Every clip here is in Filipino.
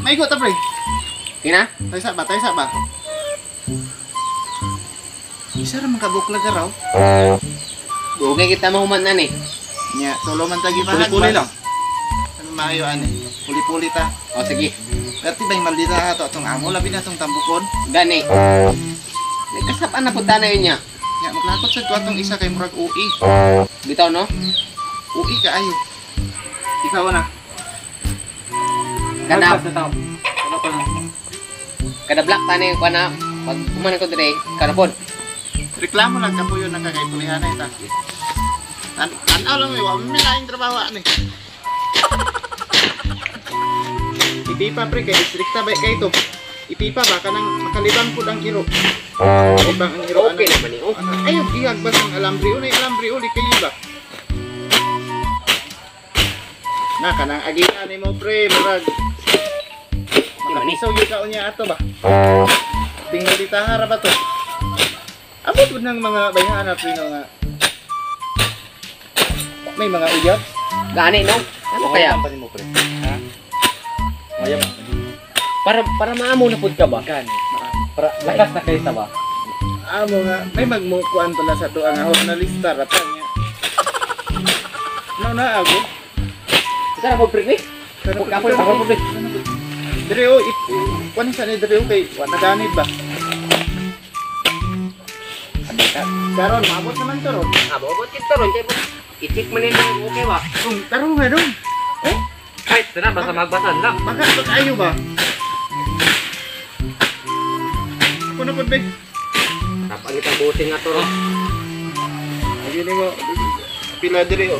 Maigo ta pre. Kina? Tayo sa ba? Isa ra man kabuklag ka raw. Dugay kita mahuman na ni. Nya, tulo man tagi mahag. Puli-puli lang. Ano maayo ani? Puli-puli ta. O sige, Perti bang maldita ato atong amo labi na atong tambukon. gani. Nagkasapaan na punta na yun niya. Nya maglakot sa atong isa kay murag UI. Bitaw no? UI ka ayo. Ikaw na. Kada, Sa tao. Ano pa lang? kada black tani ko na. Pag kumain ko dire, karapon. Reklamo lang ka po yun nakakaipulihan na ita. Tanaw lang wa mi laing trabaho ani. Ipipa pre kay distrikta ba kay to. Ipipa ba kanang makalibang pud ang kilo. Ibang ang hiro Okay naman ni. Oh. Ayo gihag ba ang alambre uli kayo ba? Na kanang agita ni mo pre murag. Makamisaw yun ka unya ato ba? Tinggal di tahara ba to? Abot po ng mga bayahan na pre nga. May mga uyab. Gani no? Ano kaya? Kampanin mo, pre? Ha? Mayam. Para maamo na pud ka ba? Gani. Para lakas na kayo ba? Amo nga, may magmukuan to na sa to ang ahot na lista rata niya. No na ako. Kita na po pre. Ako pre. Dire o, kuan sa ni dire o kay wa naganid ba? Karon maabot naman to ron. Abot kita ron kay itik man nila okay ba? Kung tarong nga dong. Ay, tara, basta magbasan lang. Baka pag ayo ba? Kuno pud be. Tapang itang busing nga to ron. Ayun ni mo. Pila dire o.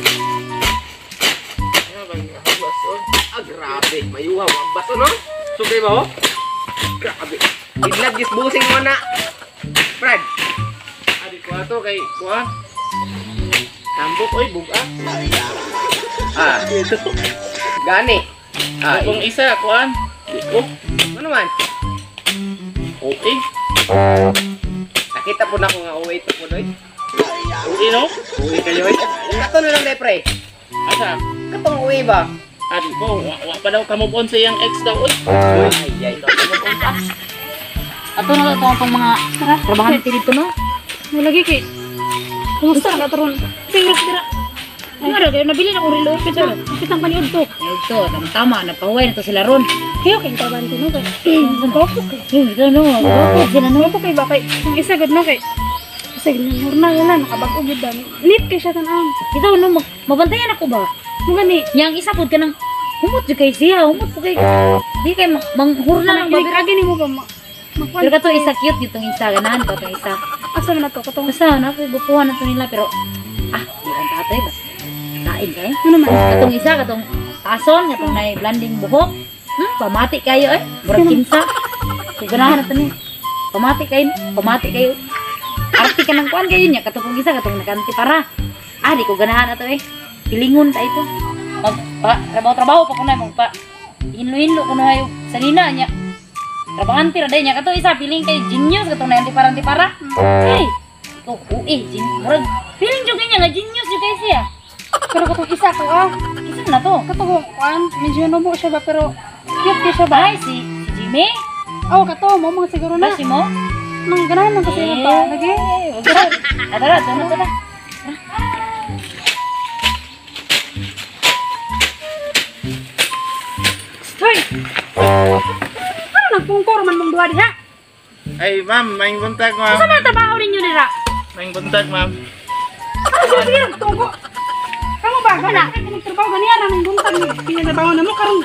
Ya bang habas o. Ah, grabe. Mayuha. Ang baso no? Sugay ba oh? Grabe. Idlag gis busing mo na. Fred. Adi ko ato kay kuan. Tambok oy buga. Ah. Gani. Ah, Kung isa kuan. Oh, ano man? okay. Nakita po na ko nga uwi ito po doy. Uwi no? Uwi kayo eh. Kato na lang day pre. Asa? Katong uwi ba? Adi ko, wa pa daw ka move on sa iyang ex daw. Uy. Ay, Ato na ito ang mga trabahan natin dito no. Mo lagi kay. Kumusta ka taron? Pero tira. Ay nga kay nabili na ko relo pito. Pitang paniod to. Ito, tama na pahuway na to sila ron. Kayo kay trabahan ko no kay. Ang bako kay. Ito no. Bako sila no ko kay bakay. Ang isa gud no kay. Isa gid na horna wala nakabag-o gid dami. Nip kay siya tanan. Ito no mabantayan ako ba? Mo gani. Yang isa pud kanang humot jud kay siya, humot po kay. Di kay manghurna lang babir agi nimo ba? Pero kato isa cute ditong isa ganahan ko tong isa. Asa man to katong isa na ko gupuhan na to nila pero di ang tatay ba. Kain kay. Ano man katong isa katong tason katong nay blanding buhok. Pamati kayo murag kinsa. Ganahan na to ni. Pamati kayo. Arti ka ng kuan kayo niya katong isa katong nakanti para. Di ko ganahan na to Pilingon ta ito. Trabaho pa ko na mong pa. Hinlo ko na hayo sa nina niya. Trabahan tira day niya kato isa piling kay genius katong nanti para. Hey. To murag piling jud niya nga genius jud kay siya. Pero katong isa ko isa na to. Katong kuan medyo no mo siya ba pero cute siya ba si Jimmy? Kato mo mga siguro na. Si mo? Nang ganahan man kasi ba lagi. Tara, tara. Hoy! Ano nagpungkor man mong duwa diha? Ay, ma'am, maing buntag, ma'am. Saan na trabaho ninyo nila? Maing buntag, ma'am. Ano sige nagtungko? Kamu ba? Wala. Nagtrabaho ganiya namin buntag ni pinatrabaho na mo karon.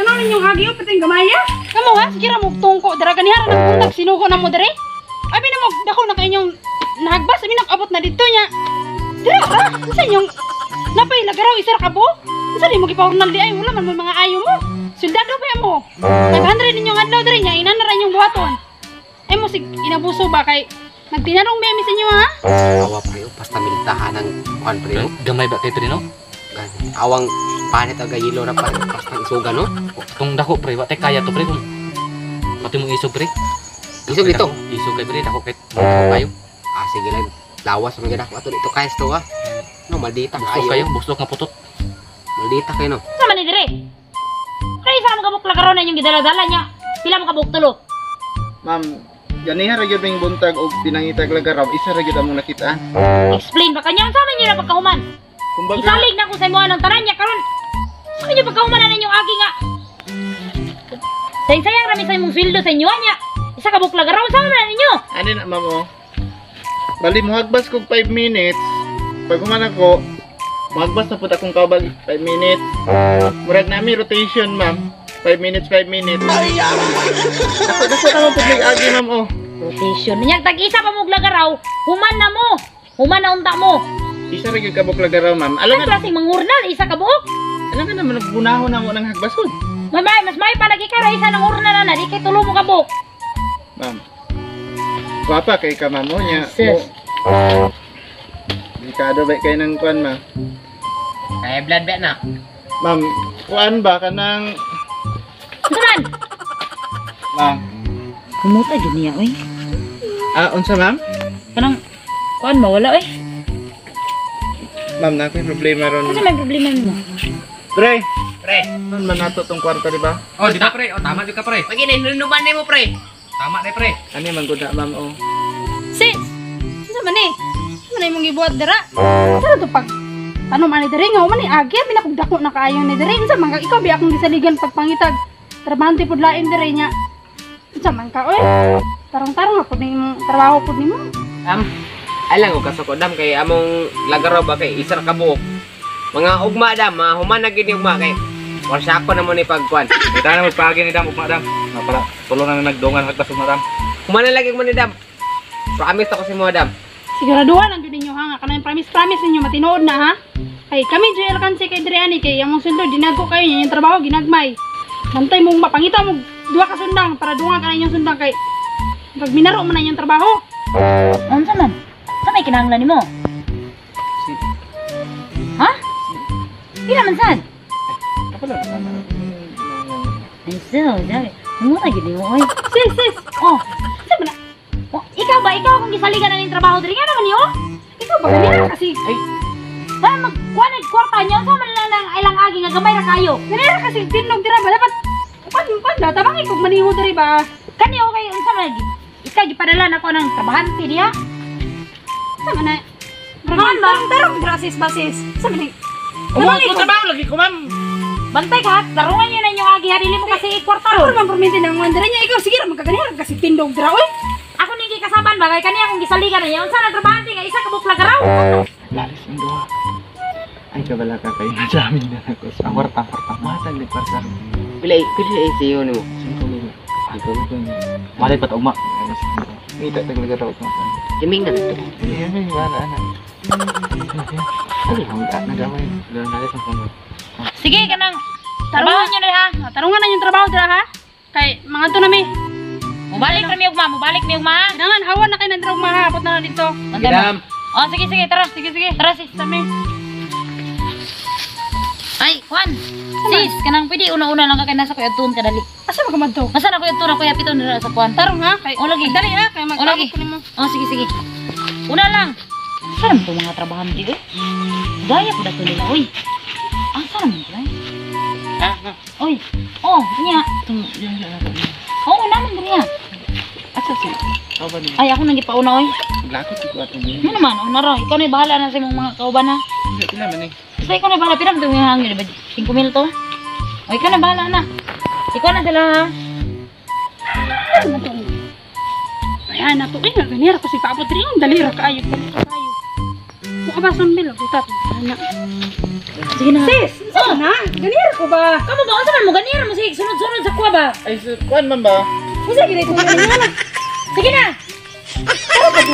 Ano ninyong hagyo pati gamaya? Kamu ha? Sige ra mo tungko dira ganiya ra nang buntag sinuko na mo dire. Abi na mo dako na kainyong nahagbas abi nakabot na dito nya. Dira ra. Unsa inyong napay lagaraw isa ra kabo? Unsa di mo gipahurnal di ay wala man mo mga ayo mo. Sundado pa mo. 500 ninyong adlaw diri nya ina na ra inyong buhaton. Ay mo sig inabuso ba kay nagtinanong memi sa inyo ha? Awa pre, basta militahan ng kuan pre. Gamay ba kayo no? Gani. Awang panit aga yelo ra pa basta isuga no. Itong dako, pre. Wate kaya to, pre. Kung pati mong isog, pre. Isog dito. Isog kay, pre. Dako kay kayo. Sige lang. Lawas mo gid ako ato dito kayas to No, maldita Busok kayo. Busok nga putot. Maldita kayo no. Sama ni dire. Kaya sa mga lagaraw na yung gidala-dala niya. Pila mo kabuk tulo. Ma'am, ganiha ra gyud ning buntag og pinangitag lagaraw, isa ra gyud among nakita. Explain ba kanya sa niyo na pagkahuman? Kumbaga, Isalig na ko sa imo ng tanan niya karon. Sa inyo pagkahuman na ninyong agi nga. Sayang rami sa imong sweldo sa inyo niya. Isa ka buk lagaraw sa na ninyo. ano na ma'am oh. Bali mo hagbas kog 5 minutes. Pag human ako, magbas na pud akong kaubal 5 minutes. Murag nami rotation, ma'am. 5 minutes, 5 minutes. Ako naman pud may agi, ma'am oh. Rotation. Niya tag-isa pa mo lagaraw. Human na mo. Human na unta mo. Isa ra gyud kabuk lagaraw, ma'am. Alam Alam ka klaseng mangurnal, isa ka buok. naman nagbunahon na mo ng hagbasod. Mas may palagi ka ra isa ng urnal na di kay tulo mo ka buok. Ma'am. Guwapa kay ka, ma'am oh nya. Sis. Delikado ba kay nang kuan, ma'am? Kaya blood bet na. Ma'am, kuan ba kanang Saman. ma'am? Kumuta gyud niya oy. Unsa ma'am? Kanang kuan mawala oy. Ma'am, na ko'y problema ron. Ano may problema mo? Pre, Pre. nun man nato tong kwarta, di ba? Oh, di ba pre? Oh, tama di ka pre. Pag ininunuman mo pre. Tama na pre. Ano man gud na, ma'am oh. Sis, sa man eh. Sa man mong gibuhat dira. Sa to pag ano man ni diri nga man ni agi pinakugdako na kaayo ni diri unsa man ka ikaw bi akong gisaligan pagpangitag. Trabahante pud lain diri nya. Unsa man ka oy? Tarong-tarong ako ni imong trabaho pud nimo. Alang ko kasako dam kay among lagaraw ba kay isar ka buok. Mga ugma dam, mga human na gini ugma kay warsa ako na mo ni pagkuan. Kita na magpagi ni Dam, ugma Dam. Napala, tulo na nagdungan hagbas ugma Dam. Human na lagi mo ni dam. Promise ako si mo dam. Siguraduhan ang jud ninyo ha nga kanang promise ninyo matinood na ha. Ay kami jud alkansi kay diri ani kay among sundo dinago kayo yung trabaho ginagmay. Bantay mong mapangita mo duha ka sundang para dunga ka na inyong sundang kay pag minaro man na inyong trabaho. Unsa man? Sa may kinahanglan nimo? Ha? Pila man sad? Ako lang naman. Ay so, dali. Mura gyud mo oy. Sis. Oh, Sa man na? oh, ikaw ba ikaw kung gisaligan na ning trabaho diri nga naman yo? Ikaw ba ganyan kasi Sa magkuan og kwarta niyo sa man lang ang ilang agi nga gamay ra kayo. ganyan kasi tinog dira ba dapat upan da tabang ikog maniho diri ba. Kani okay unsa man lagi? Ikaw gipadala nako ng trabahante diha. Sa man na? Tarong grasis basis. Sa man ni? Umay ko trabaho lagi ko, ma'am. Bantay ka, tarungan niyo na inyong agi harili mo kasi kwarta Ano ron. man perminti nang mandara niya ikaw sige ra magkaganyan kasi tindog dira oy. Ako ning gikasaban bagay kani akong gisaligan na niya. Unsa na trabahante nga isa ka bukla garaw? Lalis ang duha. Ay, kabala ka kayo na sa amin na ako. Ang kwarta. Matag ni kwarta. Pila ICU ni mo. 5 minutes. Ako. Malay pat ugma. Kita tag lagaraw ko. Kiming na dito. Ay, wala na. Ay, ang nagawin. Lalis ang kuno. Sige kanang trabaho niyo na ha. Tarungan na yung trabaho dira ha. Kay mga to nami. Mubalik ra mi ugma, mubalik mi ugma. Kailangan hawan na kayo ng drog mahapot na dito. Dam. Oh, sige, tara. Sige. Tara, sis, kami. Ay, Juan. Sis, kanang pwede una-una lang ka kay nasa kuya tun kadali. Asa mo kamadto? Masa na kuya tun na kuya piton na sa Juan. Tarong ha. Kay O lagi. dali ha kay O lagi. mag-abot ko nimo. Oh, sige. Una lang. Saan mo mga trabahante eh? Gaya ko dato nila, oy. Ah, saan mo ba? Oy. Oh, niya. Oo, naman din niya. Asa si? Aba ni. Ay, ako nang gipauna, oy. Lakot si kwarta niya. Ano naman, una raw. Ikaw na bahala na sa imong mga kauban ha. Pila man eh. Basta ikaw na bahala. Pirang ito yung hangin, diba? 5 minuto. O, ikaw na bahala na. Ikaw na sila ha. Ano na to? Ayan na to. Ay nga ganyan ako si paabot rin. Dali ra kaayo. Mukha ba sambil? Tutat. Ana. Sige na. Sis, saan na? Ganyan ko ba? Kamu ba? Saan mo ganira mo? Sige, sunod-sunod sa kuwa ba? Ay, kuan man ba? Sige, ganito ko ganyan. Sige na. Pero pag